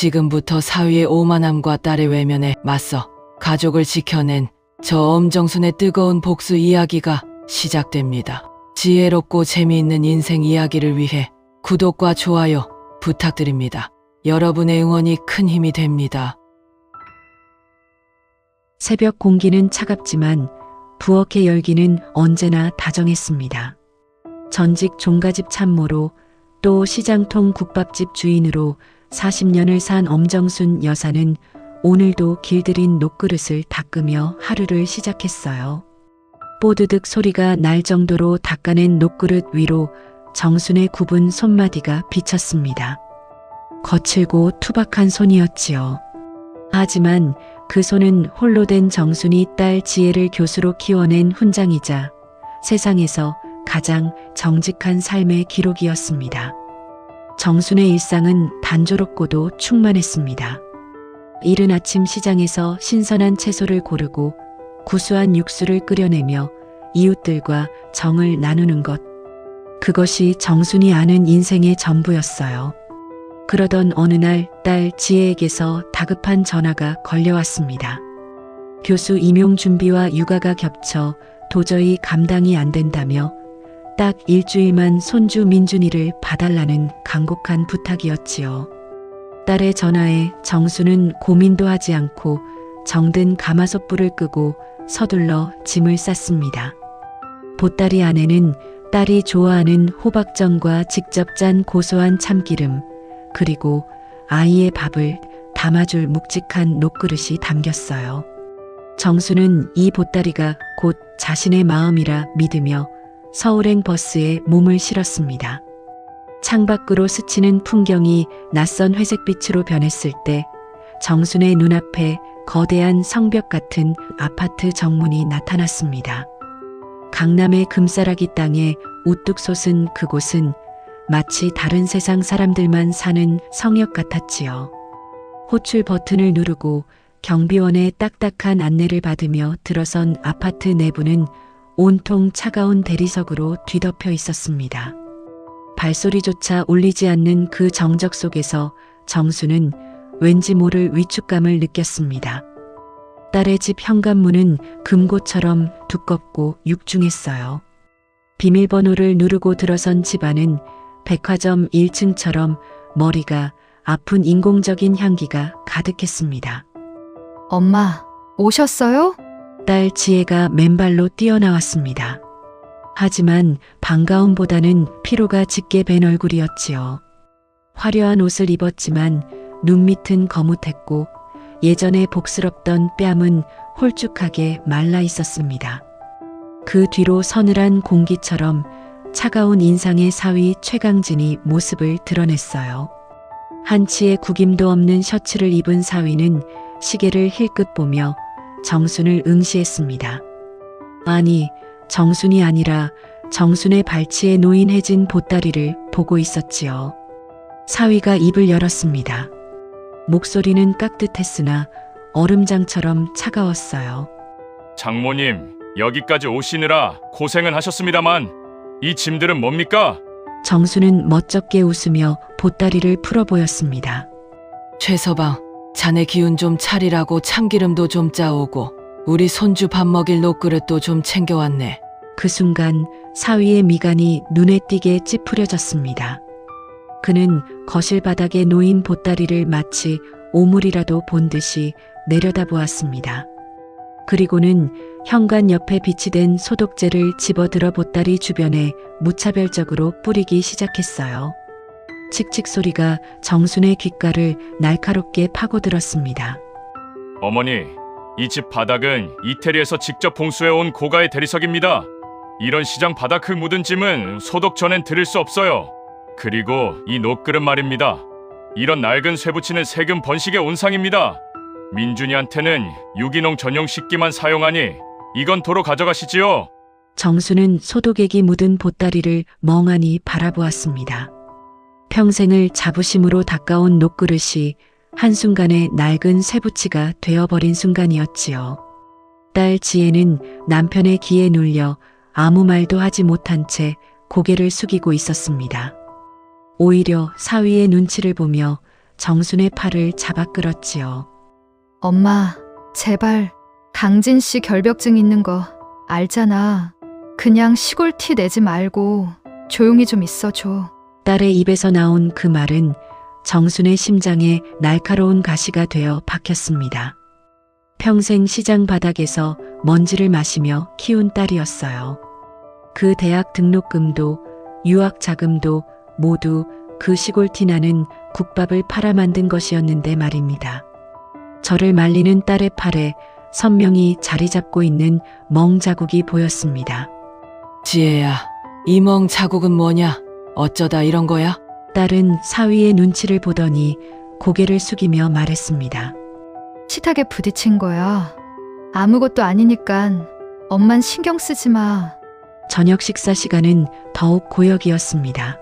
지금부터 사위의 오만함과 딸의 외면에 맞서 가족을 지켜낸 저 엄정순의 뜨거운 복수 이야기가 시작됩니다. 지혜롭고 재미있는 인생 이야기를 위해 구독과 좋아요 부탁드립니다. 여러분의 응원이 큰 힘이 됩니다. 새벽 공기는 차갑지만 부엌의 열기는 언제나 다정했습니다. 전직 종가집 참모로 또 시장통 국밥집 주인으로 40년을 산 엄정순 여사는 오늘도 길들인 녹그릇을 닦으며 하루를 시작했어요. 뽀드득 소리가 날 정도로 닦아낸 녹그릇 위로 정순의 굽은 손마디가 비쳤습니다. 거칠고 투박한 손이었지요. 하지만 그 손은 홀로 된 정순이 딸 지혜를 교수로 키워낸 훈장이자 세상에서 가장 정직한 삶의 기록이었습니다. 정순의 일상은 단조롭고도 충만했습니다. 이른 아침 시장에서 신선한 채소를 고르고 구수한 육수를 끓여내며 이웃들과 정을 나누는 것. 그것이 정순이 아는 인생의 전부였어요. 그러던 어느 날 딸 지혜에게서 다급한 전화가 걸려왔습니다. 교수 임용 준비와 육아가 겹쳐 도저히 감당이 안 된다며 딱 일주일만 손주 민준이를 봐달라는 간곡한 부탁이었지요. 딸의 전화에 정수는 고민도 하지 않고 정든 가마솥불을 끄고 서둘러 짐을 쌌습니다. 보따리 안에는 딸이 좋아하는 호박전과 직접 짠 고소한 참기름, 그리고 아이의 밥을 담아줄 묵직한 녹그릇이 담겼어요. 정수는 이 보따리가 곧 자신의 마음이라 믿으며 서울행 버스에 몸을 실었습니다. 창밖으로 스치는 풍경이 낯선 회색빛으로 변했을 때 정순의 눈앞에 거대한 성벽 같은 아파트 정문이 나타났습니다. 강남의 금싸라기 땅에 우뚝 솟은 그곳은 마치 다른 세상 사람들만 사는 성역 같았지요. 호출 버튼을 누르고 경비원의 딱딱한 안내를 받으며 들어선 아파트 내부는 온통 차가운 대리석으로 뒤덮여 있었습니다. 발소리조차 울리지 않는 그 정적 속에서 정수는 왠지 모를 위축감을 느꼈습니다. 딸의 집 현관문은 금고처럼 두껍고 육중했어요. 비밀번호를 누르고 들어선 집 안은 백화점 1층처럼 머리가 아픈 인공적인 향기가 가득했습니다. 엄마, 오셨어요? 딸 지혜가 맨발로 뛰어나왔습니다. 하지만 반가움보다는 피로가 짙게 밴 얼굴이었지요. 화려한 옷을 입었지만 눈밑은 거뭇했고 예전에 복스럽던 뺨은 홀쭉하게 말라 있었습니다. 그 뒤로 서늘한 공기처럼 차가운 인상의 사위 최강진이 모습을 드러냈어요. 한치의 구김도 없는 셔츠를 입은 사위는 시계를 힐끗 보며 정순을 응시했습니다. 아니, 정순이 아니라 정순의 발치에 놓인 해진 보따리를 보고 있었지요. 사위가 입을 열었습니다. 목소리는 깍듯했으나 얼음장처럼 차가웠어요. 장모님, 여기까지 오시느라 고생은 하셨습니다만 이 짐들은 뭡니까? 정수는 멋쩍게 웃으며 보따리를 풀어 보였습니다. 최서방, 자네 기운 좀 차리라고 참기름도 좀 짜오고 우리 손주 밥 먹일 녹그릇도 좀 챙겨왔네. 그 순간 사위의 미간이 눈에 띄게 찌푸려졌습니다. 그는 거실 바닥에 놓인 보따리를 마치 오물이라도 본 듯이 내려다보았습니다. 그리고는 현관 옆에 비치된 소독제를 집어들어 보따리 주변에 무차별적으로 뿌리기 시작했어요. 칙칙 소리가 정순의 귓가를 날카롭게 파고들었습니다. 어머니, 이 집 바닥은 이태리에서 직접 봉수해온 고가의 대리석입니다. 이런 시장 바닥을 묻은 짐은 소독 전엔 드릴 수 없어요. 그리고 이 녹그릇 말입니다. 이런 낡은 쇠붙이는 세금 번식의 온상입니다. 민준이한테는 유기농 전용 식기만 사용하니 이건 도로 가져가시지요. 정수는 소독액이 묻은 보따리를 멍하니 바라보았습니다. 평생을 자부심으로 닦아온 녹그릇이 한순간에 낡은 쇠붙이가 되어버린 순간이었지요. 딸 지혜는 남편의 기에 눌려 아무 말도 하지 못한 채 고개를 숙이고 있었습니다. 오히려 사위의 눈치를 보며 정순의 팔을 잡아 끌었지요. 엄마, 제발. 강진 씨 결벽증 있는 거 알잖아. 그냥 시골 티 내지 말고 조용히 좀 있어줘. 딸의 입에서 나온 그 말은 정순의 심장에 날카로운 가시가 되어 박혔습니다. 평생 시장 바닥에서 먼지를 마시며 키운 딸이었어요. 그 대학 등록금도 유학 자금도 모두 그 시골 티나는 국밥을 팔아 만든 것이었는데 말입니다. 저를 말리는 딸의 팔에 선명히 자리 잡고 있는 멍 자국이 보였습니다. 지혜야, 이 멍 자국은 뭐냐? 어쩌다 이런 거야? 딸은 사위의 눈치를 보더니 고개를 숙이며 말했습니다. 식탁에 부딪힌 거야. 아무것도 아니니까 엄만 신경 쓰지 마. 저녁 식사 시간은 더욱 고역이었습니다.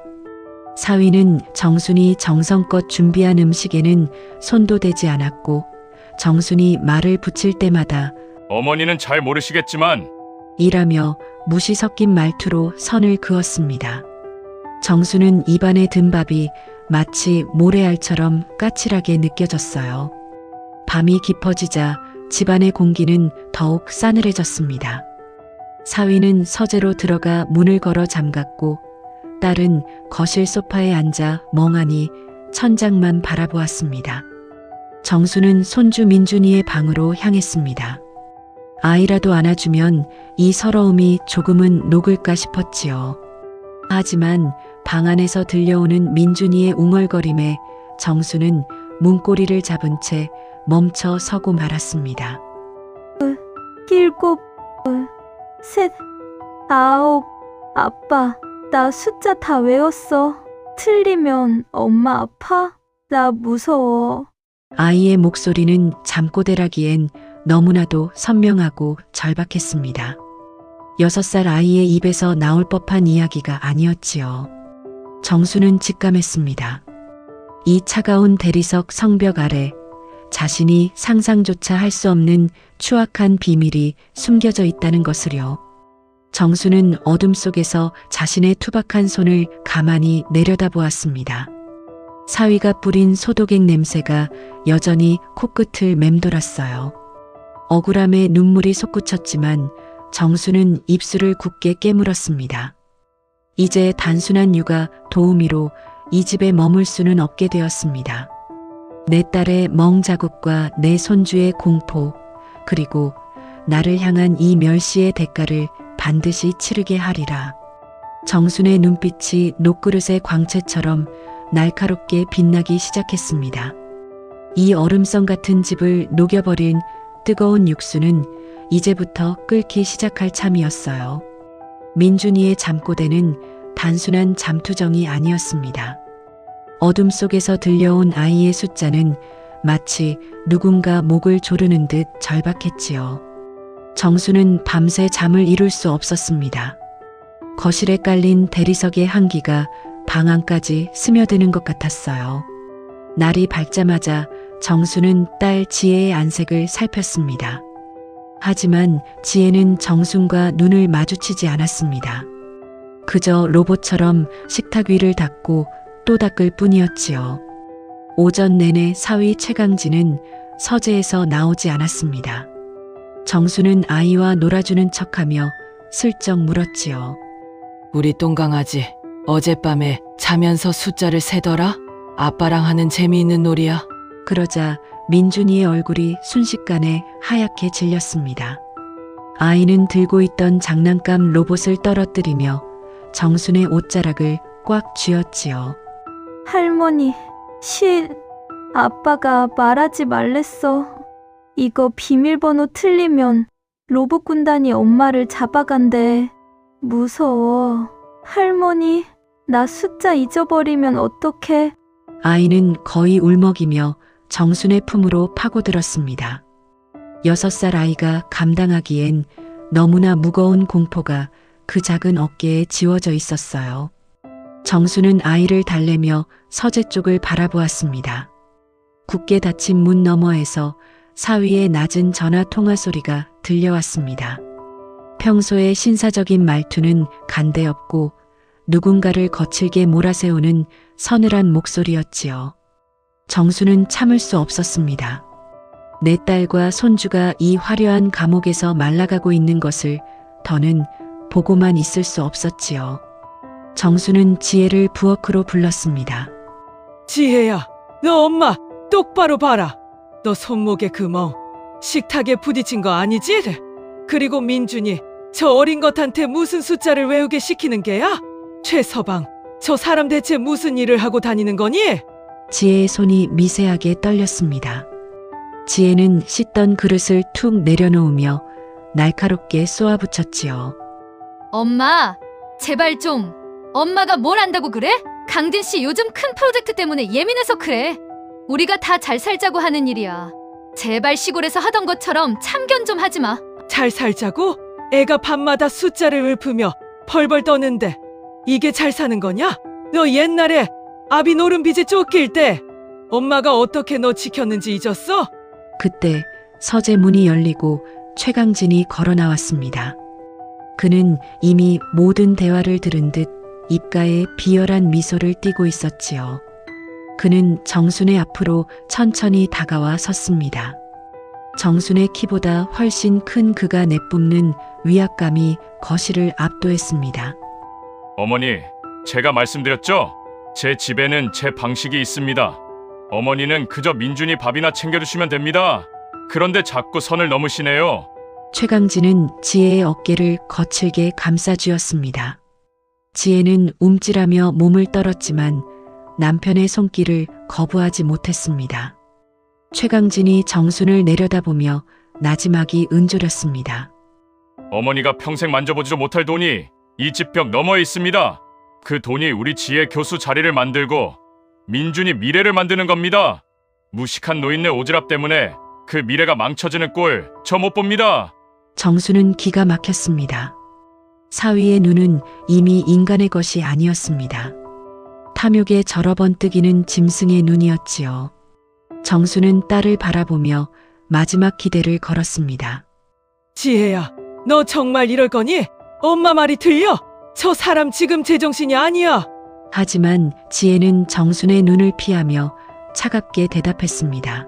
사위는 정순이 정성껏 준비한 음식에는 손도 대지 않았고 정순이 말을 붙일 때마다 어머니는 잘 모르시겠지만 이라며 무시 섞인 말투로 선을 그었습니다. 정수는 입안에 든 밥이 마치 모래알처럼 까칠하게 느껴졌어요. 밤이 깊어지자 집안의 공기는 더욱 싸늘해졌습니다. 사위는 서재로 들어가 문을 걸어 잠갔고 딸은 거실 소파에 앉아 멍하니 천장만 바라보았습니다. 정수는 손주 민준이의 방으로 향했습니다. 아이라도 안아주면 이 서러움이 조금은 녹을까 싶었지요. 하지만 방 안에서 들려오는 민준이의 웅얼거림에 정수는 문고리를 잡은 채 멈춰 서고 말았습니다. 7, 3, 9. 아빠, 나 숫자 다 외웠어. 틀리면 엄마 아파? 나 무서워. 아이의 목소리는 잠꼬대라기엔 너무나도 선명하고 절박했습니다. 6살 아이의 입에서 나올 법한 이야기가 아니었지요. 정수는 직감했습니다. 이 차가운 대리석 성벽 아래 자신이 상상조차 할 수 없는 추악한 비밀이 숨겨져 있다는 것을요. 정수는 어둠 속에서 자신의 투박한 손을 가만히 내려다보았습니다. 사위가 뿌린 소독액 냄새가 여전히 코끝을 맴돌았어요. 억울함에 눈물이 솟구쳤지만 정수는 입술을 굳게 깨물었습니다. 이제 단순한 육아 도우미로 이 집에 머물 수는 없게 되었습니다. 내 딸의 멍 자국과 내 손주의 공포, 그리고 나를 향한 이 멸시의 대가를 반드시 치르게 하리라. 정순의 눈빛이 녹그릇의 광채처럼 날카롭게 빛나기 시작했습니다. 이 얼음성 같은 집을 녹여버린 뜨거운 육수는 이제부터 끓기 시작할 참이었어요. 민준이의 잠꼬대는 단순한 잠투정이 아니었습니다. 어둠 속에서 들려온 아이의 숫자는 마치 누군가 목을 조르는 듯 절박했지요. 정수는 밤새 잠을 이룰 수 없었습니다. 거실에 깔린 대리석의 향기가 방 안까지 스며드는 것 같았어요. 날이 밝자마자 정수는 딸 지혜의 안색을 살폈습니다. 하지만 지혜는 정순과 눈을 마주치지 않았습니다. 그저 로봇처럼 식탁 위를 닦고 또 닦을 뿐이었지요. 오전 내내 사위 최강진은 서재에서 나오지 않았습니다. 정수는 아이와 놀아주는 척하며 슬쩍 물었지요. 우리 똥강아지 어젯밤에 자면서 숫자를 세더라? 아빠랑 하는 재미있는 놀이야. 그러자 민준이의 얼굴이 순식간에 하얗게 질렸습니다. 아이는 들고 있던 장난감 로봇을 떨어뜨리며 정순의 옷자락을 꽉 쥐었지요. 할머니, 아빠가 말하지 말랬어. 이거 비밀번호 틀리면 로봇 군단이 엄마를 잡아간대. 무서워. 할머니, 나 숫자 잊어버리면 어떡해? 아이는 거의 울먹이며 정순의 품으로 파고들었습니다. 6살 아이가 감당하기엔 너무나 무거운 공포가 그 작은 어깨에 지워져 있었어요. 정수는 아이를 달래며 서재 쪽을 바라보았습니다. 굳게 닫힌 문 너머에서 사위의 낮은 전화 통화 소리가 들려왔습니다. 평소의 신사적인 말투는 간대없고 누군가를 거칠게 몰아세우는 서늘한 목소리였지요. 정수는 참을 수 없었습니다. 내 딸과 손주가 이 화려한 감옥에서 말라가고 있는 것을 더는 보고만 있을 수 없었지요. 정수는 지혜를 부엌으로 불렀습니다. 지혜야, 너 엄마 똑바로 봐라. 너 손목에 그 멍 식탁에 부딪힌 거 아니지? 그리고 민준이 저 어린 것한테 무슨 숫자를 외우게 시키는 게야? 최서방, 저 사람 대체 무슨 일을 하고 다니는 거니? 지혜의 손이 미세하게 떨렸습니다. 지혜는 씻던 그릇을 툭 내려놓으며 날카롭게 쏘아붙였지요. 엄마, 제발 좀. 엄마가 뭘 안다고 그래? 강진 씨 요즘 큰 프로젝트 때문에 예민해서 그래. 우리가 다 잘 살자고 하는 일이야. 제발 시골에서 하던 것처럼 참견 좀 하지 마. 잘 살자고? 애가 밤마다 숫자를 읊으며 벌벌 떠는데 이게 잘 사는 거냐? 너 옛날에 아비 노름빚에 쫓길 때 엄마가 어떻게 너 지켰는지 잊었어? 그때 서재 문이 열리고 최강진이 걸어 나왔습니다. 그는 이미 모든 대화를 들은 듯 입가에 비열한 미소를 띠고 있었지요. 그는 정순의 앞으로 천천히 다가와 섰습니다. 정순의 키보다 훨씬 큰 그가 내뿜는 위압감이 거실을 압도했습니다. 어머니, 제가 말씀드렸죠? 제 집에는 제 방식이 있습니다. 어머니는 그저 민준이 밥이나 챙겨주시면 됩니다. 그런데 자꾸 선을 넘으시네요. 최강진은 지혜의 어깨를 거칠게 감싸쥐었습니다. 지혜는 움찔하며 몸을 떨었지만 남편의 손길을 거부하지 못했습니다. 최강진이 정순을 내려다보며 나지막이 은조렸습니다. 어머니가 평생 만져보지도 못할 돈이 이 집 벽 너머에 있습니다. 그 돈이 우리 지혜 교수 자리를 만들고 민준이 미래를 만드는 겁니다. 무식한 노인네 오지랖 때문에 그 미래가 망쳐지는 꼴 저 못 봅니다. 정수는 기가 막혔습니다. 사위의 눈은 이미 인간의 것이 아니었습니다. 탐욕에 절어번뜩이는 짐승의 눈이었지요. 정수는 딸을 바라보며 마지막 기대를 걸었습니다. 지혜야, 너 정말 이럴 거니? 엄마 말이 틀려? 저 사람 지금 제정신이 아니야. 하지만 지혜는 정순의 눈을 피하며 차갑게 대답했습니다.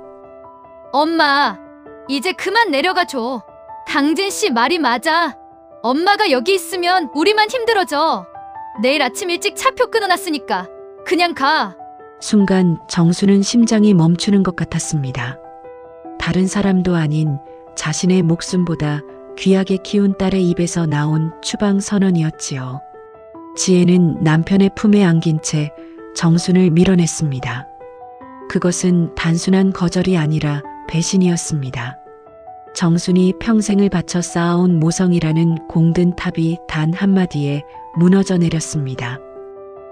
엄마, 이제 그만 내려가 줘. 강진 씨 말이 맞아. 엄마가 여기 있으면 우리만 힘들어져. 내일 아침 일찍 차표 끊어놨으니까 그냥 가. 순간 정수는 심장이 멈추는 것 같았습니다. 다른 사람도 아닌 자신의 목숨보다 귀하게 키운 딸의 입에서 나온 추방 선언이었지요. 지혜는 남편의 품에 안긴 채 정순을 밀어냈습니다. 그것은 단순한 거절이 아니라 배신이었습니다. 정순이 평생을 바쳐 쌓아온 모성이라는 공든 탑이 단 한마디에 무너져 내렸습니다.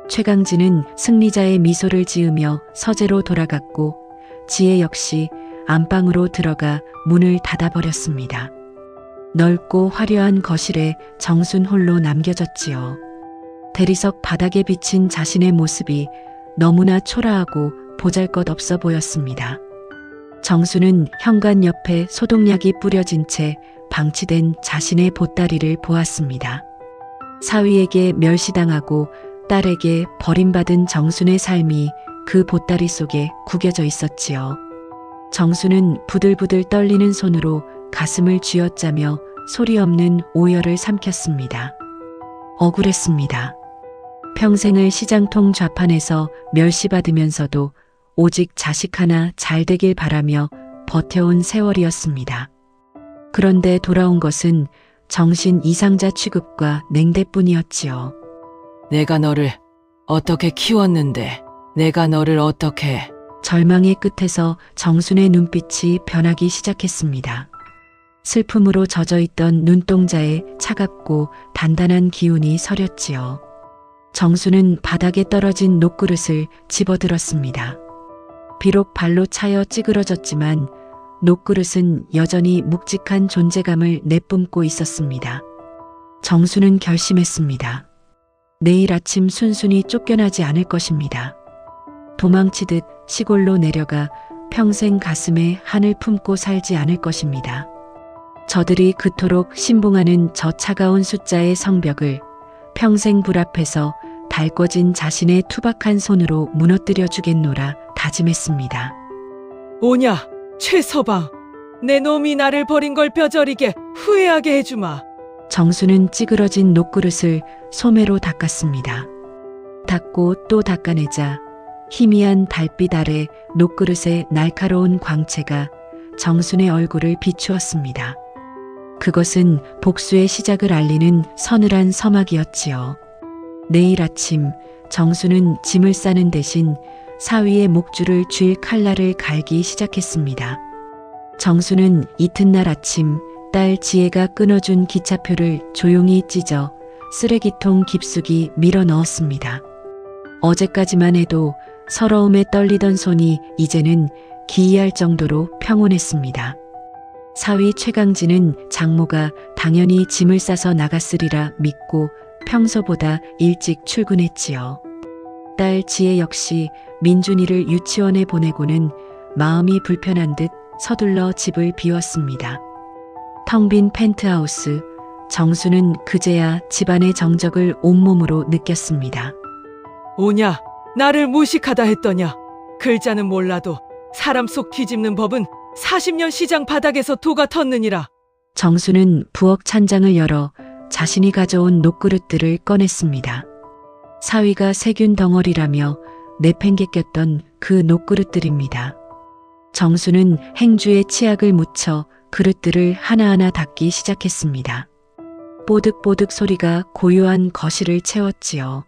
최강진은 승리자의 미소를 지으며 서재로 돌아갔고 지혜 역시 안방으로 들어가 문을 닫아버렸습니다. 넓고 화려한 거실에 정순 홀로 남겨졌지요. 대리석 바닥에 비친 자신의 모습이 너무나 초라하고 보잘것없어 보였습니다. 정수는 현관 옆에 소독약이 뿌려진 채 방치된 자신의 보따리를 보았습니다. 사위에게 멸시당하고 딸에게 버림받은 정순의 삶이 그 보따리 속에 구겨져 있었지요. 정수는 부들부들 떨리는 손으로 가슴을 쥐어짜며 소리 없는 오열을 삼켰습니다. 억울했습니다. 평생을 시장통 좌판에서 멸시받으면서도 오직 자식 하나 잘 되길 바라며 버텨온 세월이었습니다. 그런데 돌아온 것은 정신 이상자 취급과 냉대뿐이었지요. 내가 너를 어떻게 키웠는데, 내가 너를 어떻게... 절망의 끝에서 정순의 눈빛이 변하기 시작했습니다. 슬픔으로 젖어있던 눈동자에 차갑고 단단한 기운이 서렸지요. 정수는 바닥에 떨어진 녹그릇을 집어들었습니다. 비록 발로 차여 찌그러졌지만 녹그릇은 여전히 묵직한 존재감을 내뿜고 있었습니다. 정수는 결심했습니다. 내일 아침 순순히 쫓겨나지 않을 것입니다. 도망치듯 시골로 내려가 평생 가슴에 한을 품고 살지 않을 것입니다. 저들이 그토록 신봉하는 저 차가운 숫자의 성벽을 평생 불 앞에서 달궈진 자신의 투박한 손으로 무너뜨려 주겠노라 다짐했습니다. 오냐, 최서방. 내 놈이 나를 버린 걸 뼈저리게 후회하게 해주마. 정수는 찌그러진 녹그릇을 소매로 닦았습니다. 닦고 또 닦아내자 희미한 달빛 아래 녹그릇의 날카로운 광채가 정순의 얼굴을 비추었습니다. 그것은 복수의 시작을 알리는 서늘한 서막이었지요. 내일 아침 정수는 짐을 싸는 대신 사위의 목줄을 쥘 칼날을 갈기 시작했습니다. 정수는 이튿날 아침 딸 지혜가 끊어준 기차표를 조용히 찢어 쓰레기통 깊숙이 밀어 넣었습니다. 어제까지만 해도 서러움에 떨리던 손이 이제는 기이할 정도로 평온했습니다. 사위 최강진은 장모가 당연히 짐을 싸서 나갔으리라 믿고 평소보다 일찍 출근했지요. 딸 지혜 역시 민준이를 유치원에 보내고는 마음이 불편한 듯 서둘러 집을 비웠습니다. 텅 빈 펜트하우스, 정수는 그제야 집안의 정적을 온몸으로 느꼈습니다. 오냐, 나를 무식하다 했더냐. 글자는 몰라도 사람 속 뒤집는 법은 40년 시장 바닥에서 도가 텄느니라. 정수는 부엌 찬장을 열어 자신이 가져온 녹그릇들을 꺼냈습니다. 사위가 세균 덩어리라며 내팽개꼈던 그 녹그릇들입니다. 정수는 행주에 치약을 묻혀 그릇들을 하나하나 닦기 시작했습니다. 뽀득뽀득 소리가 고요한 거실을 채웠지요.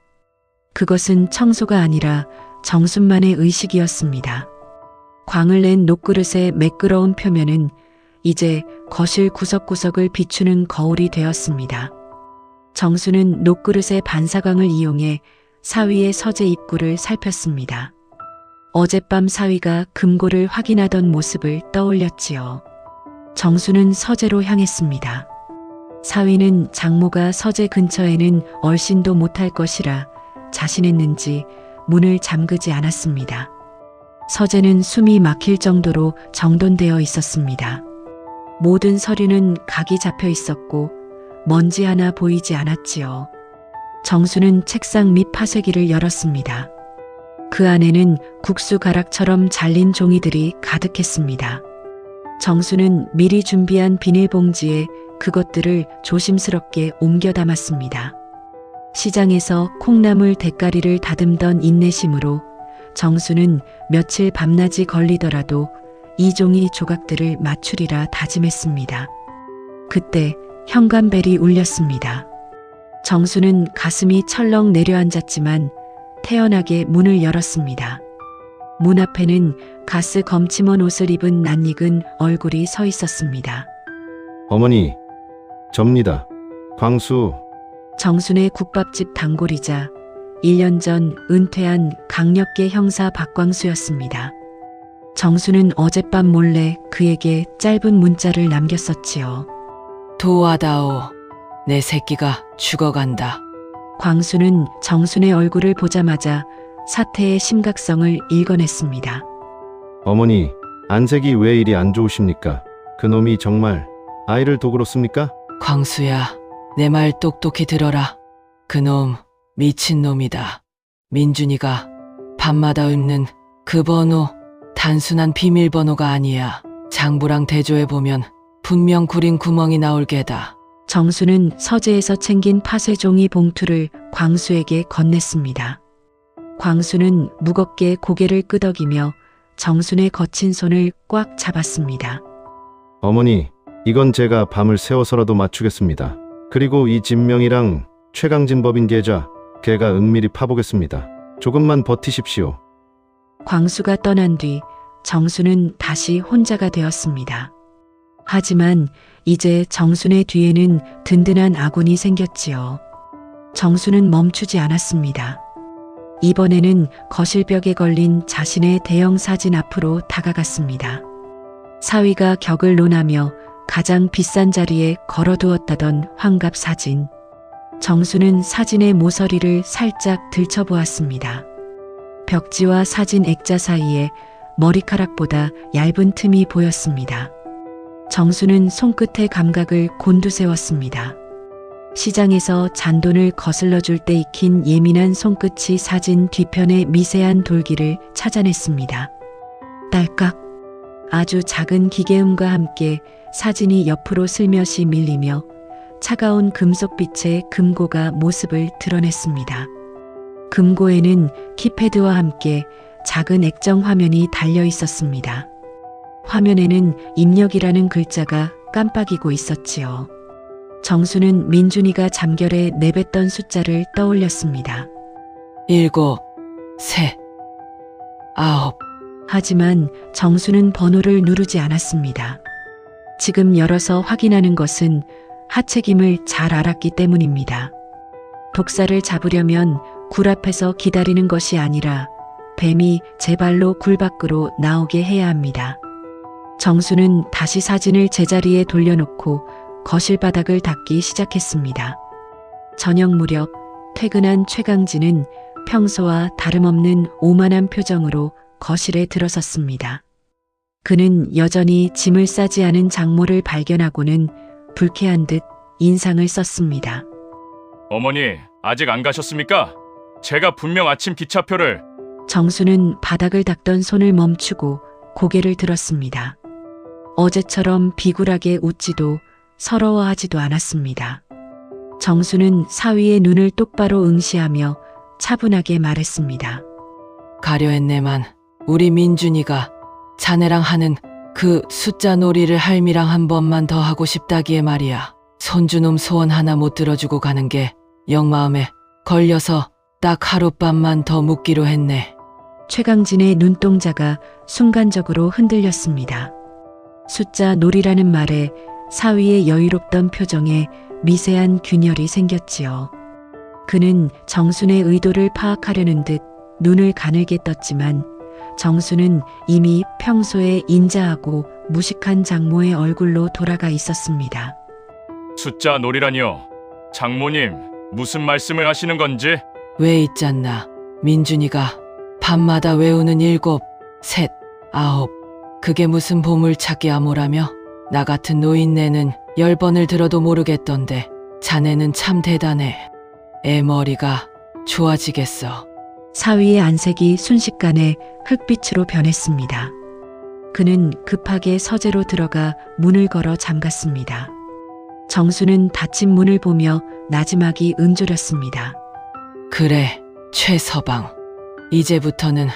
그것은 청소가 아니라 정순만의 의식이었습니다. 광을 낸 녹그릇의 매끄러운 표면은 이제 거실 구석구석을 비추는 거울이 되었습니다. 정수는 녹그릇의 반사광을 이용해 사위의 서재 입구를 살폈습니다. 어젯밤 사위가 금고를 확인하던 모습을 떠올렸지요. 정수는 서재로 향했습니다. 사위는 장모가 서재 근처에는 얼씬도 못할 것이라 자신했는지 문을 잠그지 않았습니다. 서재는 숨이 막힐 정도로 정돈되어 있었습니다. 모든 서류는 각이 잡혀 있었고 먼지 하나 보이지 않았지요. 정수는 책상 밑 파쇄기를 열었습니다. 그 안에는 국수 가락처럼 잘린 종이들이 가득했습니다. 정수는 미리 준비한 비닐봉지에 그것들을 조심스럽게 옮겨 담았습니다. 시장에서 콩나물 대가리를 다듬던 인내심으로 정수는 며칠 밤낮이 걸리더라도 이 종이 조각들을 맞추리라 다짐했습니다. 그때 현관벨이 울렸습니다. 정수는 가슴이 철렁 내려앉았지만 태연하게 문을 열었습니다. 문 앞에는 가스 검침원 옷을 입은 낯익은 얼굴이 서 있었습니다. 어머니, 접니다. 광수. 정순의 국밥집 단골이자 1년 전 은퇴한 강력계 형사 박광수였습니다. 정수는 어젯밤 몰래 그에게 짧은 문자를 남겼었지요. 도와다오. 내 새끼가 죽어간다. 광수는 정순의 얼굴을 보자마자 사태의 심각성을 읽어냈습니다. 어머니, 안색이 왜 이리 안 좋으십니까? 그놈이 정말 아이를 도구로 씁니까? 광수야, 내 말 똑똑히 들어라. 그놈 미친놈이다. 민준이가 밤마다 읊는 그 번호 단순한 비밀번호가 아니야. 장부랑 대조해보면 분명 구린 구멍이 나올 게다. 정수는 서재에서 챙긴 파쇄종이 봉투를 광수에게 건넸습니다. 광수는 무겁게 고개를 끄덕이며 정순의 거친 손을 꽉 잡았습니다. 어머니, 이건 제가 밤을 새워서라도 맞추겠습니다. 그리고 이 진명이랑 최강진 법인 계좌, 걔가 은밀히 파보겠습니다. 조금만 버티십시오. 광수가 떠난 뒤 정수는 다시 혼자가 되었습니다. 하지만 이제 정순의 뒤에는 든든한 아군이 생겼지요. 정수는 멈추지 않았습니다. 이번에는 거실벽에 걸린 자신의 대형 사진 앞으로 다가갔습니다. 사위가 격을 논하며 가장 비싼 자리에 걸어두었다던 환갑 사진. 정수는 사진의 모서리를 살짝 들춰보았습니다. 벽지와 사진 액자 사이에 머리카락보다 얇은 틈이 보였습니다. 정수는 손끝의 감각을 곤두세웠습니다. 시장에서 잔돈을 거슬러 줄 때 익힌 예민한 손끝이 사진 뒤편의 미세한 돌기를 찾아냈습니다. 딸깍. 아주 작은 기계음과 함께 사진이 옆으로 슬며시 밀리며 차가운 금속빛의 금고가 모습을 드러냈습니다. 금고에는 키패드와 함께 작은 액정 화면이 달려 있었습니다. 화면에는 입력이라는 글자가 깜빡이고 있었지요. 정수는 민준이가 잠결에 내뱉던 숫자를 떠올렸습니다. 7, 3, 9. 하지만 정수는 번호를 누르지 않았습니다. 지금 열어서 확인하는 것은 하책임을 잘 알았기 때문입니다. 독사를 잡으려면 굴 앞에서 기다리는 것이 아니라 뱀이 제 발로 굴 밖으로 나오게 해야 합니다. 정수는 다시 사진을 제자리에 돌려놓고 거실 바닥을 닦기 시작했습니다. 저녁 무렵 퇴근한 최강진은 평소와 다름없는 오만한 표정으로 거실에 들어섰습니다. 그는 여전히 짐을 싸지 않은 장모를 발견하고는 불쾌한 듯 인상을 썼습니다. 어머니, 아직 안 가셨습니까? 제가 분명 아침 기차표를... 정수는 바닥을 닦던 손을 멈추고 고개를 들었습니다. 어제처럼 비굴하게 웃지도 서러워하지도 않았습니다. 정수는 사위의 눈을 똑바로 응시하며 차분하게 말했습니다. 가려 했네만 우리 민준이가 자네랑 하는 그 숫자 놀이를 할미랑 한 번만 더 하고 싶다기에 말이야. 손주놈 소원 하나 못 들어주고 가는 게 영 마음에 걸려서 딱 하룻밤만 더 묵기로 했네. 최강진의 눈동자가 순간적으로 흔들렸습니다. 숫자 놀이라는 말에 사위의 여유롭던 표정에 미세한 균열이 생겼지요. 그는 정순의 의도를 파악하려는 듯 눈을 가늘게 떴지만 정수는 이미 평소에 인자하고 무식한 장모의 얼굴로 돌아가 있었습니다. 숫자 놀이라니요. 장모님, 무슨 말씀을 하시는 건지? 왜 있잖나. 민준이가 밤마다 외우는 7, 3, 9. 그게 무슨 보물찾기 암호라며? 나 같은 노인네는 10번을 들어도 모르겠던데 자네는 참 대단해. 애 머리가 좋아지겠어. 사위의 안색이 순식간에 흙빛으로 변했습니다. 그는 급하게 서재로 들어가 문을 걸어 잠갔습니다. 정수는 닫힌 문을 보며 나지막이 은조렸습니다. 그래, 최서방. 이제부터는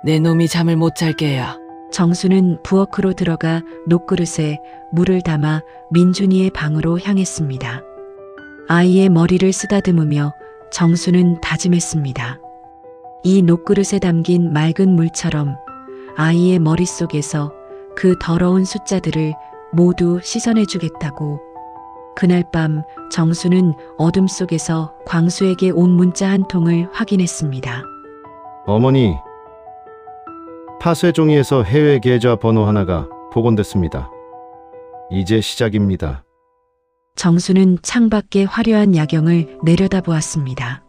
내 놈이 잠을 못 잘 게야. 정수는 부엌으로 들어가 녹그릇에 물을 담아 민준이의 방으로 향했습니다. 아이의 머리를 쓰다듬으며 정수는 다짐했습니다. 이 녹그릇에 담긴 맑은 물처럼 아이의 머릿속에서 그 더러운 숫자들을 모두 씻어내주겠다고. 그날 밤 정수는 어둠 속에서 광수에게 온 문자 한 통을 확인했습니다. 어머니, 파쇄 종이에서 해외 계좌 번호 하나가 복원됐습니다. 이제 시작입니다. 정수는 창밖의 화려한 야경을 내려다보았습니다.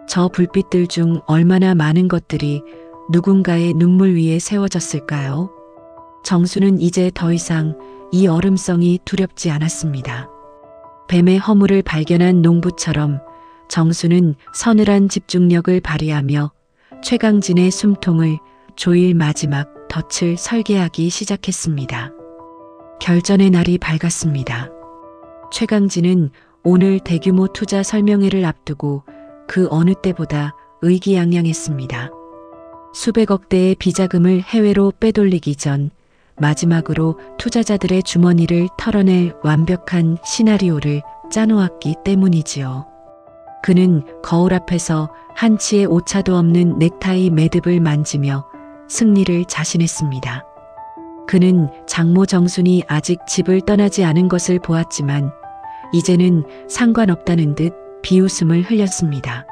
저 불빛들 중 얼마나 많은 것들이 누군가의 눈물 위에 세워졌을까요? 정수는 이제 더 이상 이 얼음성이 두렵지 않았습니다. 뱀의 허물을 발견한 농부처럼 정수는 서늘한 집중력을 발휘하며 최강진의 숨통을 조일 마지막 덫을 설계하기 시작했습니다. 결전의 날이 밝았습니다. 최강진은 오늘 대규모 투자 설명회를 앞두고 그 어느 때보다 의기양양했습니다. 수백억 대의 비자금을 해외로 빼돌리기 전 마지막으로 투자자들의 주머니를 털어낼 완벽한 시나리오를 짜놓았기 때문이지요. 그는 거울 앞에서 한치의 오차도 없는 넥타이 매듭을 만지며 승리를 자신했습니다. 그는 장모 정순이 아직 집을 떠나지 않은 것을 보았지만 이제는 상관없다는 듯 비웃음을 흘렸습니다.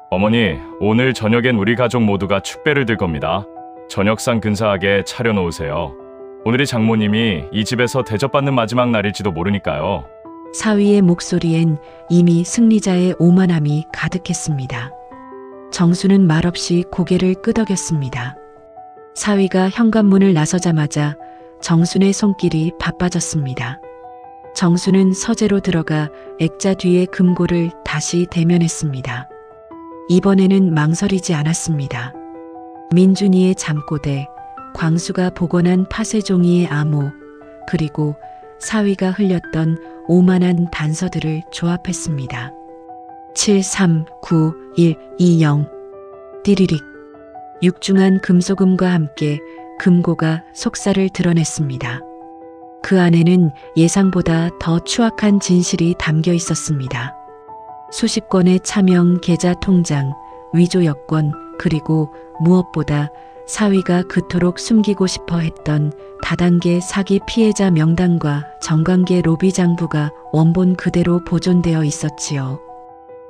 어머니, 오늘 저녁엔 우리 가족 모두가 축배를 들 겁니다. 저녁상 근사하게 차려놓으세요. 오늘이 장모님이 이 집에서 대접받는 마지막 날일지도 모르니까요. 사위의 목소리엔 이미 승리자의 오만함이 가득했습니다. 정수는 말없이 고개를 끄덕였습니다. 사위가 현관문을 나서자마자 정순의 손길이 바빠졌습니다. 정수는 서재로 들어가 액자 뒤에 금고를 다시 대면했습니다. 이번에는 망설이지 않았습니다. 민준이의 잠꼬대, 광수가 복원한 파쇄종이의 암호, 그리고 사위가 흘렸던 오만한 단서들을 조합했습니다. 739120 띠리릭. 육중한 금소금과 함께 금고가 속살을 드러냈습니다. 그 안에는 예상보다 더 추악한 진실이 담겨 있었습니다. 수십 건의 차명 계좌 통장, 위조 여권, 그리고 무엇보다 사위가 그토록 숨기고 싶어 했던 다단계 사기 피해자 명단과 정관계 로비 장부가 원본 그대로 보존되어 있었지요.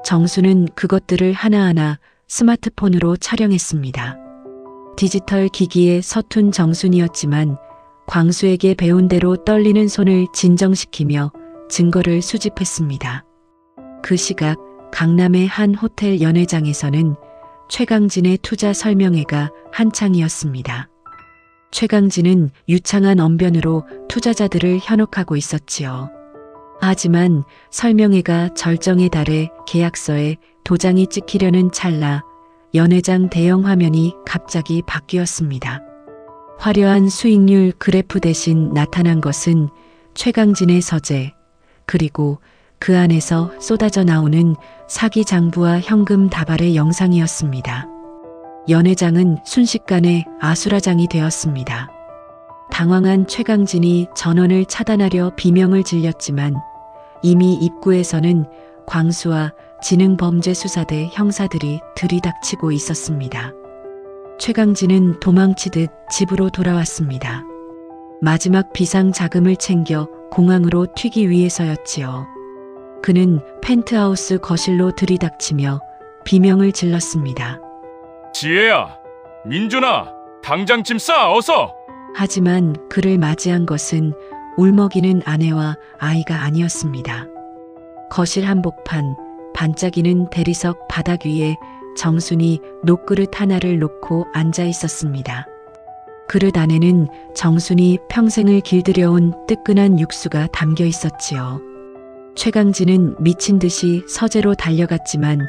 정수는 그것들을 하나하나 스마트폰으로 촬영했습니다. 디지털 기기에 서툰 정순이었지만 광수에게 배운 대로 떨리는 손을 진정시키며 증거를 수집했습니다. 그 시각 강남의 한 호텔 연회장에서는 최강진의 투자 설명회가 한창이었습니다. 최강진은 유창한 언변으로 투자자들을 현혹하고 있었지요. 하지만 설명회가 절정에 달해 계약서에 도장이 찍히려는 찰나 연회장 대형 화면이 갑자기 바뀌었습니다. 화려한 수익률 그래프 대신 나타난 것은 최강진의 서재, 그리고 그 안에서 쏟아져 나오는 사기 장부와 현금 다발의 영상이었습니다. 연회장은 순식간에 아수라장이 되었습니다. 당황한 최강진이 전원을 차단하려 비명을 질렸지만 이미 입구에서는 광수와 지능범죄수사대 형사들이 들이닥치고 있었습니다. 최강진은 도망치듯 집으로 돌아왔습니다. 마지막 비상 자금을 챙겨 공항으로 튀기 위해서였지요. 그는 펜트하우스 거실로 들이닥치며 비명을 질렀습니다. 지혜야, 민준아, 당장 짐 싸, 어서! 하지만 그를 맞이한 것은 울먹이는 아내와 아이가 아니었습니다. 거실 한복판, 반짝이는 대리석 바닥 위에 정순이 녹그릇 하나를 놓고 앉아 있었습니다. 그릇 안에는 정순이 평생을 길들여온 뜨끈한 육수가 담겨 있었지요. 최강진은 미친 듯이 서재로 달려갔지만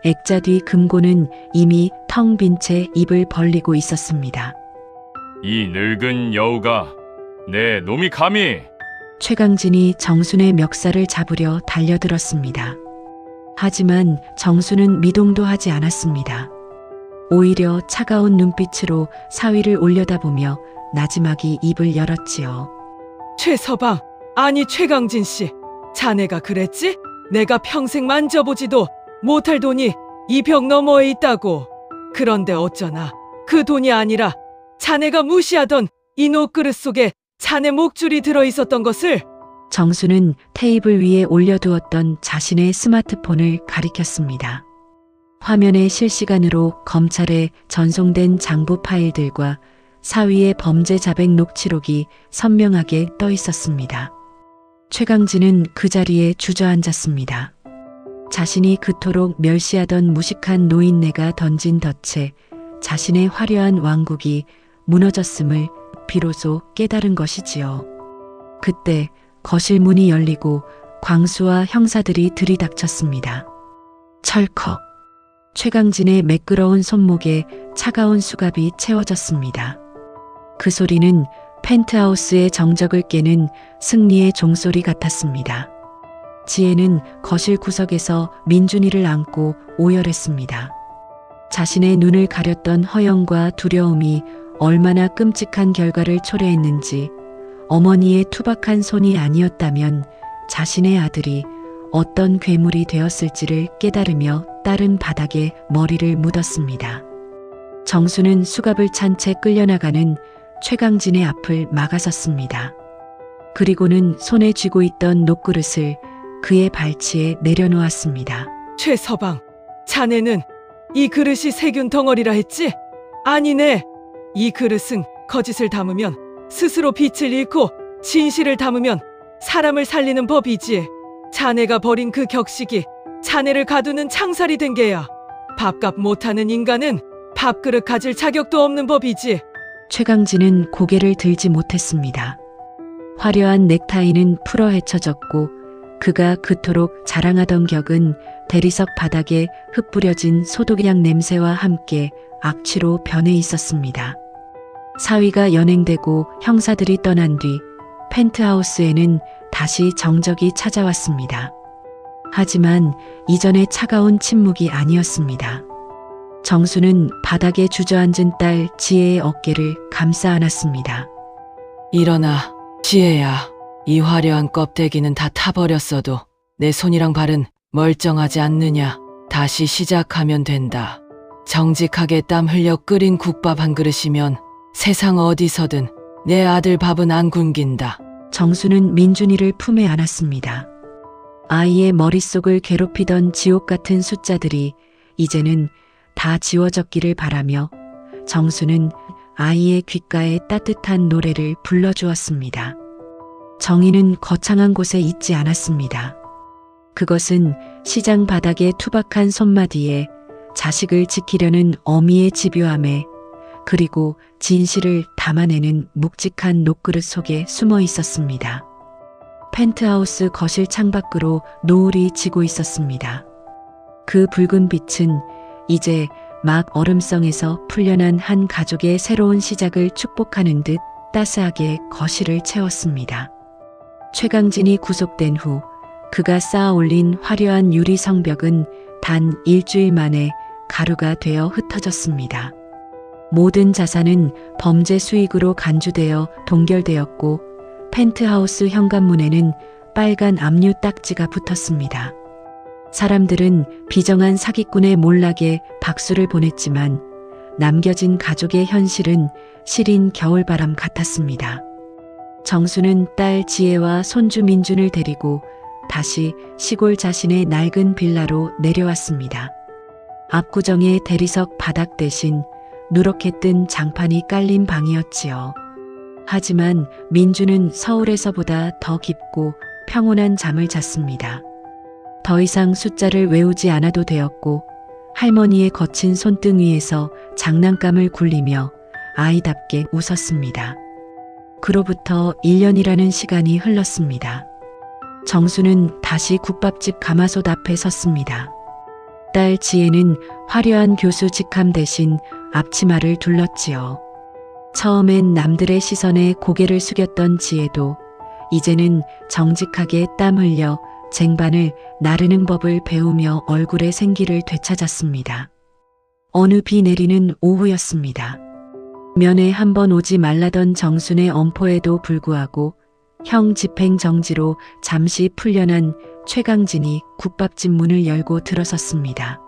액자 뒤 금고는 이미 텅 빈 채 입을 벌리고 있었습니다. 이 늙은 여우가 내 놈이 감히! 최강진이 정순의 멱살을 잡으려 달려들었습니다. 하지만 정순은 미동도 하지 않았습니다. 오히려 차가운 눈빛으로 사위를 올려다보며 나지막이 입을 열었지요. 최서방, 아니 최강진 씨, 자네가 그랬지? 내가 평생 만져보지도 못할 돈이 이 벽 너머에 있다고. 그런데 어쩌나 그 돈이 아니라 자네가 무시하던 이 녹그릇 속에 자네 목줄이 들어있었던 것을. 정수는 테이블 위에 올려두었던 자신의 스마트폰을 가리켰습니다. 화면에 실시간으로 검찰에 전송된 장부 파일들과 사위의 범죄 자백 녹취록이 선명하게 떠 있었습니다. 최강진은 그 자리에 주저앉았습니다. 자신이 그토록 멸시하던 무식한 노인네가 던진 덫에 자신의 화려한 왕국이 무너졌음을 비로소 깨달은 것이지요. 그때 거실 문이 열리고 광수와 형사들이 들이닥쳤습니다. 철컥. 최강진의 매끄러운 손목에 차가운 수갑이 채워졌습니다. 그 소리는 펜트하우스의 정적을 깨는 승리의 종소리 같았습니다. 지혜는 거실 구석에서 민준이를 안고 오열했습니다. 자신의 눈을 가렸던 허영과 두려움이 얼마나 끔찍한 결과를 초래했는지, 어머니의 투박한 손이 아니었다면 자신의 아들이 어떤 괴물이 되었을지를 깨달으며 딸은 바닥에 머리를 묻었습니다. 정수는 수갑을 찬 채 끌려나가는 최강진의 앞을 막아섰습니다. 그리고는 손에 쥐고 있던 녹그릇을 그의 발치에 내려놓았습니다. 최서방, 자네는 이 그릇이 세균 덩어리라 했지? 아니네. 이 그릇은 거짓을 담으면 스스로 빛을 잃고 진실을 담으면 사람을 살리는 법이지. 자네가 버린 그 격식이 자네를 가두는 창살이 된 게야. 밥값 못하는 인간은 밥그릇 가질 자격도 없는 법이지. 최강진은 고개를 들지 못했습니다. 화려한 넥타이는 풀어 헤쳐졌고 그가 그토록 자랑하던 격은 대리석 바닥에 흩뿌려진 소독약 냄새와 함께 악취로 변해 있었습니다. 사위가 연행되고 형사들이 떠난 뒤 펜트하우스에는 다시 정적이 찾아왔습니다. 하지만 이전의 차가운 침묵이 아니었습니다. 정수는 바닥에 주저앉은 딸 지혜의 어깨를 감싸 안았습니다. 일어나, 지혜야. 이 화려한 껍데기는 다 타버렸어도 내 손이랑 발은 멀쩡하지 않느냐. 다시 시작하면 된다. 정직하게 땀 흘려 끓인 국밥 한 그릇이면 세상 어디서든 내 아들 밥은 안 굶긴다. 정수는 민준이를 품에 안았습니다. 아이의 머릿속을 괴롭히던 지옥 같은 숫자들이 이제는 다 지워졌기를 바라며 정수는 아이의 귓가에 따뜻한 노래를 불러주었습니다. 정희는 거창한 곳에 있지 않았습니다. 그것은 시장 바닥의 투박한 손마디에 자식을 지키려는 어미의 집요함에 그리고 진실을 담아내는 묵직한 녹그릇 속에 숨어 있었습니다. 펜트하우스 거실 창밖으로 노을이 지고 있었습니다. 그 붉은 빛은 이제 막 얼음성에서 풀려난 한 가족의 새로운 시작을 축복하는 듯 따스하게 거실을 채웠습니다. 최강진이 구속된 후 그가 쌓아 올린 화려한 유리 성벽은 단 일주일 만에 가루가 되어 흩어졌습니다. 모든 자산은 범죄 수익으로 간주되어 동결되었고 펜트하우스 현관문에는 빨간 압류 딱지가 붙었습니다. 사람들은 비정한 사기꾼의 몰락에 박수를 보냈지만 남겨진 가족의 현실은 시린 겨울바람 같았습니다. 정수는 딸 지혜와 손주 민준을 데리고 다시 시골 자신의 낡은 빌라로 내려왔습니다. 압구정의 대리석 바닥 대신 누렇게 뜬 장판이 깔린 방이었지요. 하지만 민준은 서울에서보다 더 깊고 평온한 잠을 잤습니다. 더 이상 숫자를 외우지 않아도 되었고 할머니의 거친 손등 위에서 장난감을 굴리며 아이답게 웃었습니다. 그로부터 1년이라는 시간이 흘렀습니다. 정수는 다시 국밥집 가마솥 앞에 섰습니다. 딸 지혜는 화려한 교수 직함 대신 앞치마를 둘렀지요. 처음엔 남들의 시선에 고개를 숙였던 지혜도 이제는 정직하게 땀 흘려 쟁반을 나르는 법을 배우며 얼굴의 생기를 되찾았습니다. 어느 비 내리는 오후였습니다. 면회 한번 오지 말라던 정순의 엄포에도 불구하고 형 집행 정지로 잠시 풀려난 최강진이 국밥집 문을 열고 들어섰습니다.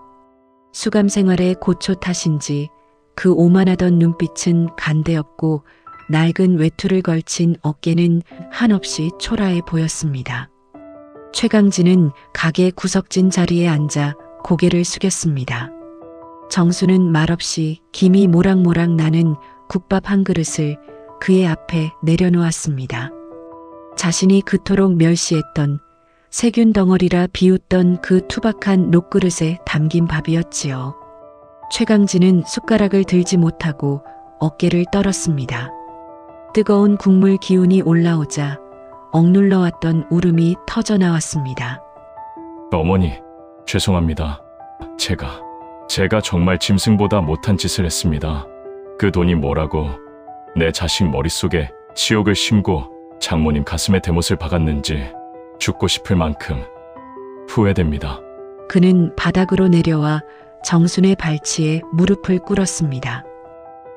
수감 생활의 고초 탓인지 그 오만하던 눈빛은 간대없고 낡은 외투를 걸친 어깨는 한없이 초라해 보였습니다. 최강진은 가게 구석진 자리에 앉아 고개를 숙였습니다. 정수는 말없이 김이 모락모락 나는 국밥 한 그릇을 그의 앞에 내려놓았습니다. 자신이 그토록 멸시했던 세균 덩어리라 비웃던 그 투박한 녹그릇에 담긴 밥이었지요. 최강진은 숟가락을 들지 못하고 어깨를 떨었습니다. 뜨거운 국물 기운이 올라오자 억눌러왔던 울음이 터져나왔습니다. 어머니, 죄송합니다. 제가 정말 짐승보다 못한 짓을 했습니다. 그 돈이 뭐라고 내 자식 머릿속에 치욕을 심고 장모님 가슴에 대못을 박았는지 죽고 싶을 만큼 후회됩니다. 그는 바닥으로 내려와 정순의 발치에 무릎을 꿇었습니다.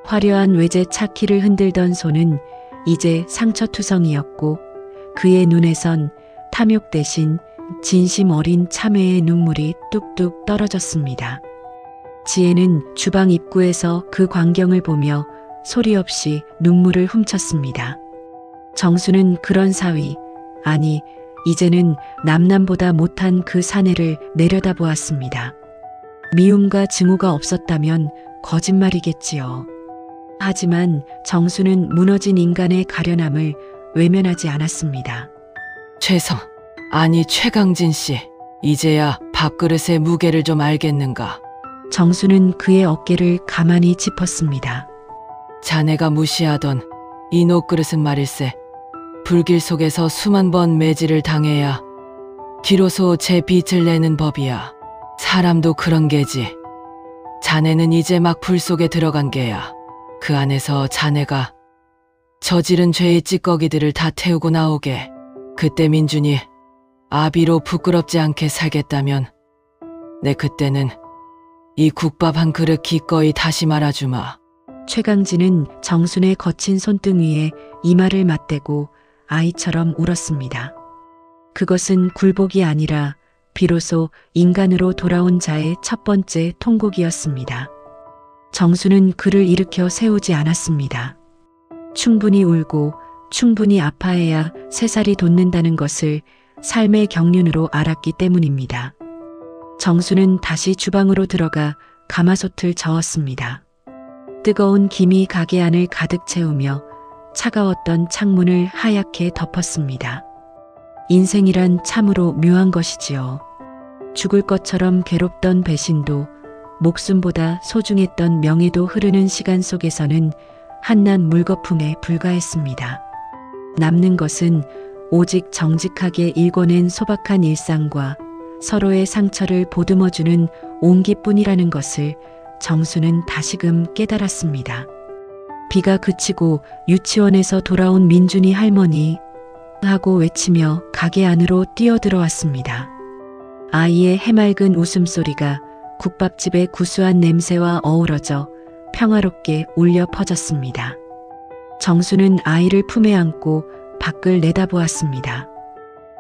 화려한 외제 차키를 흔들던 손은 이제 상처투성이었고 그의 눈에선 탐욕 대신 진심 어린 참회의 눈물이 뚝뚝 떨어졌습니다. 지혜는 주방 입구에서 그 광경을 보며 소리 없이 눈물을 훔쳤습니다. 정수는 그런 사위, 아니 이제는 남남보다 못한 그 사내를 내려다보았습니다. 미움과 증오가 없었다면 거짓말이겠지요. 하지만 정수는 무너진 인간의 가련함을 외면하지 않았습니다. 아니 최강진 씨, 이제야 밥그릇의 무게를 좀 알겠는가? 정수는 그의 어깨를 가만히 짚었습니다. 자네가 무시하던 이 녹그릇은 말일세. 불길 속에서 수만 번 매질을 당해야 비로소 제 빛을 내는 법이야. 사람도 그런 게지. 자네는 이제 막 불 속에 들어간 게야. 그 안에서 자네가 저지른 죄의 찌꺼기들을 다 태우고 나오게. 그때 민준이 아비로 부끄럽지 않게 살겠다면 내 그때는 이 국밥 한 그릇 기꺼이 다시 말아주마. 최강진은 정순의 거친 손등 위에 이마를 맞대고 아이처럼 울었습니다. 그것은 굴복이 아니라 비로소 인간으로 돌아온 자의 첫 번째 통곡이었습니다. 정수는 그를 일으켜 세우지 않았습니다. 충분히 울고 충분히 아파해야 새살이 돋는다는 것을 삶의 경륜으로 알았기 때문입니다. 정수는 다시 주방으로 들어가 가마솥을 저었습니다. 뜨거운 김이 가게 안을 가득 채우며 차가웠던 창문을 하얗게 덮었습니다. 인생이란 참으로 묘한 것이지요. 죽을 것처럼 괴롭던 배신도 목숨보다 소중했던 명예도 흐르는 시간 속에서는 한낱 물거품에 불과했습니다. 남는 것은 오직 정직하게 일궈낸 소박한 일상과 서로의 상처를 보듬어주는 온기뿐이라는 것을 정수는 다시금 깨달았습니다. 비가 그치고 유치원에서 돌아온 민준이 할머니 하고 외치며 가게 안으로 뛰어들어왔습니다. 아이의 해맑은 웃음소리가 국밥집의 구수한 냄새와 어우러져 평화롭게 울려 퍼졌습니다. 정수는 아이를 품에 안고 밖을 내다보았습니다.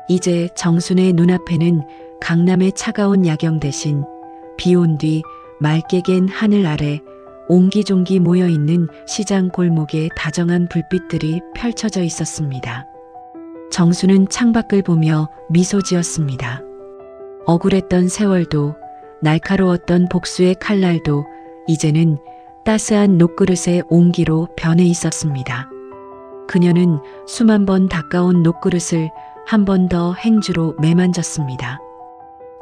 이제 정순의 눈앞에는 강남의 차가운 야경 대신 비온 뒤 맑게 갠 하늘 아래 옹기종기 모여있는 시장 골목의 다정한 불빛들이 펼쳐져 있었습니다. 정수는 창밖을 보며 미소 지었습니다. 억울했던 세월도 날카로웠던 복수의 칼날도 이제는 따스한 녹그릇의 온기로 변해 있었습니다. 그녀는 수만 번 닦아온 녹그릇을 한 번 더 행주로 매만졌습니다.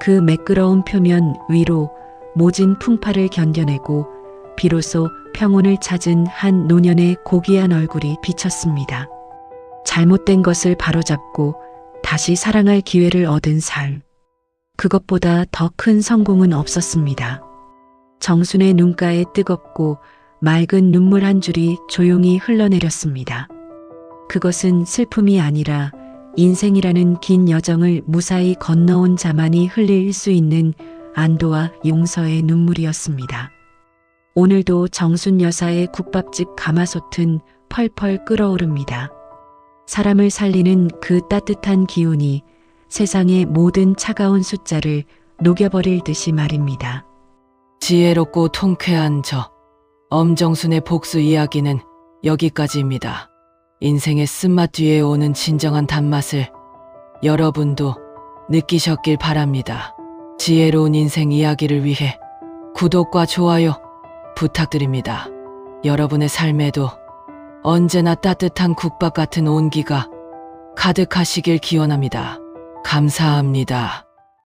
그 매끄러운 표면 위로 모진 풍파를 견뎌내고 비로소 평온을 찾은 한 노년의 고귀한 얼굴이 비쳤습니다. 잘못된 것을 바로잡고 다시 사랑할 기회를 얻은 삶. 그것보다 더 큰 성공은 없었습니다. 정순의 눈가에 뜨겁고 맑은 눈물 한 줄이 조용히 흘러내렸습니다. 그것은 슬픔이 아니라 인생이라는 긴 여정을 무사히 건너온 자만이 흘릴 수 있는 안도와 용서의 눈물이었습니다. 오늘도 정순 여사의 국밥집 가마솥은 펄펄 끓어오릅니다. 사람을 살리는 그 따뜻한 기운이 세상의 모든 차가운 숫자를 녹여버릴 듯이 말입니다. 지혜롭고 통쾌한 저 엄정순의 복수 이야기는 여기까지입니다. 인생의 쓴맛 뒤에 오는 진정한 단맛을 여러분도 느끼셨길 바랍니다. 지혜로운 인생 이야기를 위해 구독과 좋아요 부탁드립니다. 여러분의 삶에도 언제나 따뜻한 국밥 같은 온기가 가득하시길 기원합니다. 감사합니다.